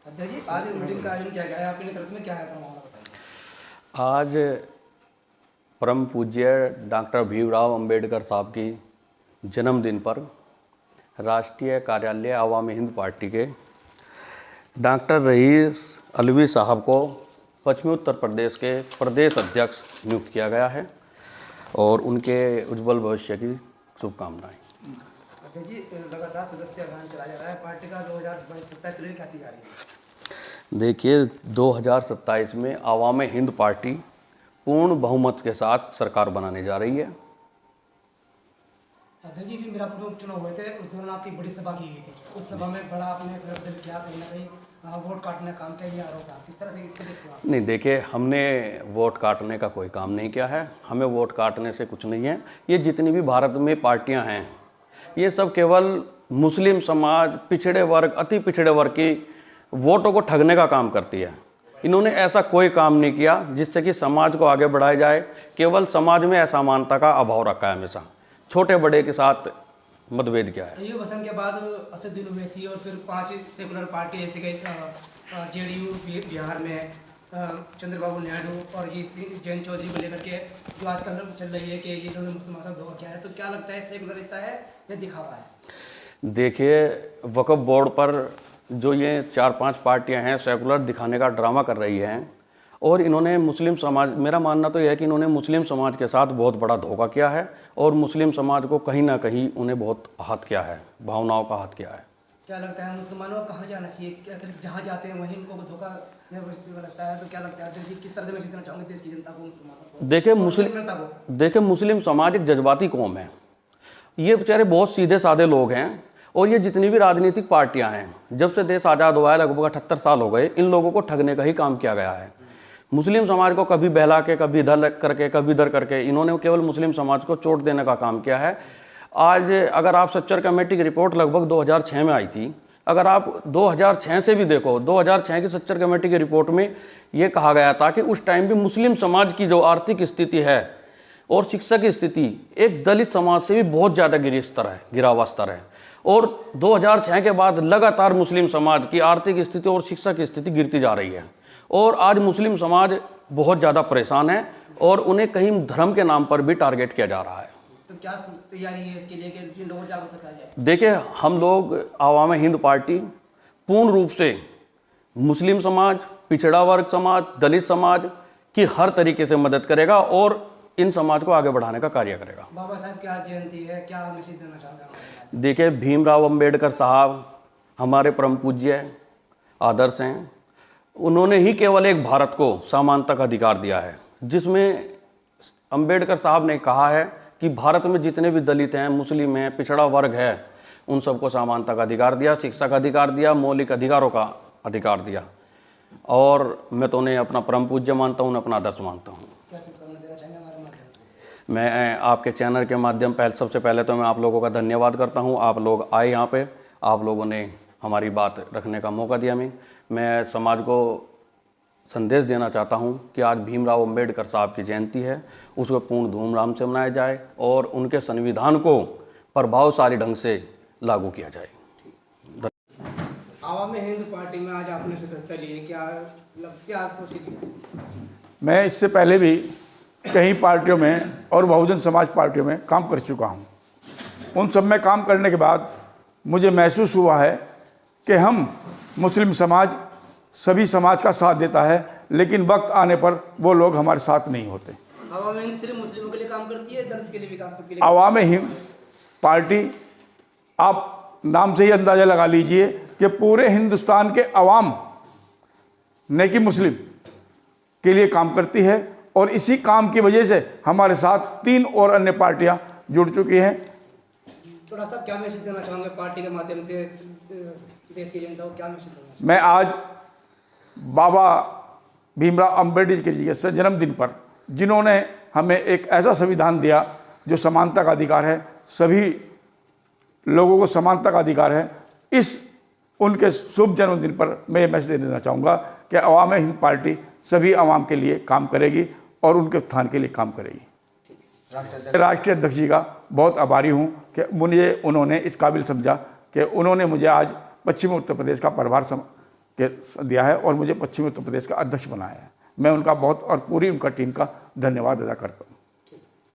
अध्यक्ष जी, आज मीटिंग का आयोजन किया गया है, आपके नेतृत्व में क्या है मामला बताइए। आज परम पूज्य डॉक्टर भीमराव अंबेडकर साहब की जन्मदिन पर राष्ट्रीय कार्यालय आवामी हिंद पार्टी के डॉक्टर रईस अलवी साहब को पश्चिमी उत्तर प्रदेश के प्रदेश अध्यक्ष नियुक्त किया गया है और उनके उज्जवल भविष्य की शुभकामनाएं। अध्यक्ष जी, लगातार सदस्य अभियान चलाया जा रहा है, पार्टी का 2027 के लिए क्या तैयारी है? देखिए, 2027 में आवामी हिंद पार्टी पूर्ण बहुमत के साथ सरकार बनाने जा रही है। अध्यक्ष जी, भी मेरा उपचुनाव हुए थे, उस दौरान आपकी बड़ी सभा की गई थी, उस सभा में बड़ा आपने प्रदर्शन किया, कहीं ना कहीं वोट काटने का काम किया, ये आरोप है, किस तरह से इसको देखते हो आप? नहीं, देखिए, हमने वोट काटने का कोई काम नहीं किया है, हमें वोट काटने से कुछ नहीं है। ये जितनी भी भारत में पार्टियां हैं, ये सब केवल मुस्लिम समाज, पिछड़े वर्ग, अति पिछड़े वर्ग की वोटों को ठगने का काम करती है। इन्होंने ऐसा कोई काम नहीं किया जिससे कि समाज को आगे बढ़ाया जाए। केवल समाज में असमानता का अभाव रखा है हमेशा। छोटे बड़े के साथ मतभेद क्या है। ये वसन के बाद असदुद्दीन ओवैसी और फिर 5 सेकुलर पार्टी ऐसे गई, जेडीयू बिहार में चंद्रबाबू नायडू और ये जैन चौधरी को लेकर के जो आजकल चल रही है कि ये इन्होंने मुस्लिम साथ धोखा किया है, तो क्या लगता है सेकुलरिज्म है या दिखावा है? देखिए, वक्फ बोर्ड पर जो ये 4-5 पार्टियां हैं सेकुलर दिखाने का ड्रामा कर रही हैं और इन्होंने मुस्लिम समाज, मेरा मानना तो यह है कि इन्होंने मुस्लिम समाज के साथ बहुत बड़ा धोखा किया है और मुस्लिम समाज को कहीं ना कहीं उन्हें बहुत आहत किया है, भावनाओं का आहत किया है। क्या लगता है मुसलमानों को कहाँ जाना चाहिए? अगर जहाँ जाते हैं वहीं इनको धोखा लगता है, तो क्या लगता है किस तरह से मैसेज देना चाहूँगे देश की जनता को, मुसलमानों को? देखिए, मुस्लिम समाज एक जज्बाती कौम है। ये बेचारे बहुत सीधे साधे लोग हैं और ये जितनी भी राजनीतिक पार्टियां हैं, जब से देश आज़ाद हुआ है लगभग 78 साल हो गए, इन लोगों को ठगने का ही काम किया गया है। मुस्लिम समाज को कभी बहला के, कभी इधर करके, कभी इधर करके इन्होंने केवल मुस्लिम समाज को चोट देने का काम किया है। आज अगर आप सच्चर कमेटी की रिपोर्ट लगभग 2006 में आई थी, अगर आप 2006 से भी देखो, 2006 की सच्चर कमेटी की रिपोर्ट में ये कहा गया था कि उस टाइम भी मुस्लिम समाज की जो आर्थिक स्थिति है और शिक्षा की स्थिति एक दलित समाज से भी बहुत ज़्यादा गिरा हुआ स्तर है। और 2006 के बाद लगातार मुस्लिम समाज की आर्थिक स्थिति और शिक्षा की स्थिति गिरती जा रही है और आज मुस्लिम समाज बहुत ज़्यादा परेशान है और उन्हें कहीं धर्म के नाम पर भी टारगेट किया जा रहा है। तो क्या तैयारी है इसके लिए कि लोगों को जागरूक किया जाए? देखिए, हम लोग आवामी हिंद पार्टी पूर्ण रूप से मुस्लिम समाज, पिछड़ा वर्ग समाज, दलित समाज की हर तरीके से मदद करेगा और इन समाज को आगे बढ़ाने का कार्य करेगा। बाबा साहब क्या जयंती है, क्या मैसेज देना चाहोगे? देखिए, भीमराव अंबेडकर साहब हमारे परम पूज्य आदर्श हैं। उन्होंने ही केवल एक भारत को समानता का अधिकार दिया है, जिसमें अंबेडकर साहब ने कहा है कि भारत में जितने भी दलित हैं, मुस्लिम हैं, पिछड़ा वर्ग है, उन सबको समानता का अधिकार दिया, शिक्षा का अधिकार दिया, मौलिक अधिकारों का अधिकार दिया और मैं तो उन्हें अपना परम पूज्य मानता हूँ, उन्हें अपना आदर्श मानता हूँ। क्या शुभकामना देना चाहेंगे हमारे माध्यम से? मैं आपके चैनल के माध्यम सबसे पहले तो मैं आप लोगों का धन्यवाद करता हूं। आप लोग आए यहाँ पे, आप लोगों ने हमारी बात रखने का मौका दिया। मैं समाज को संदेश देना चाहता हूं कि आज भीमराव अंबेडकर साहब की जयंती है, उसको पूर्ण धूमधाम से मनाया जाए और उनके संविधान को प्रभावशाली ढंग से लागू किया जाए। आवामी हिंद पार्टी में आज आपने सदस्यता ली है, क्या सोची? मैं इससे पहले भी कई पार्टियों में और बहुजन समाज पार्टियों में काम कर चुका हूं। उन सब में काम करने के बाद मुझे महसूस हुआ है कि हम मुस्लिम समाज सभी समाज का साथ देता है, लेकिन वक्त आने पर वो लोग हमारे साथ नहीं होते। आवामी हिंद सिर्फ मुस्लिमों के लिए काम करती है, दलित के लिए भी काम, सबके लिए? आवामी हिंद पार्टी, आप नाम से ही अंदाज़ा लगा लीजिए कि पूरे हिंदुस्तान के अवाम न कि मुस्लिम के लिए काम करती है और इसी काम की वजह से हमारे साथ 3 और अन्य पार्टियां जुड़ चुकी हैं। थोड़ा सा क्या मैसेज देना चाहोगे पार्टी के माध्यम से देश की जनता को, क्या मैसेज देना? मैं आज बाबा भीमराव अंबेडकर जी के जन्मदिन पर, जिन्होंने हमें एक ऐसा संविधान दिया जो समानता का अधिकार है, सभी लोगों को समानता का अधिकार है, इस उनके शुभ जन्मदिन पर मैं ये मैसेज देना चाहूँगा कि आवामी हिंद पार्टी सभी आवाम के लिए काम करेगी और उनके उत्थान के लिए काम करेगी। राष्ट्रीय अध्यक्ष जी का बहुत आभारी हूँ कि मुझे उन्होंने इस काबिल समझा कि उन्होंने मुझे आज पश्चिमी उत्तर प्रदेश का प्रभार दिया है और मुझे पश्चिमी उत्तर प्रदेश का अध्यक्ष बनाया है। मैं उनका बहुत और पूरी उनका टीम का धन्यवाद अदा करता हूँ।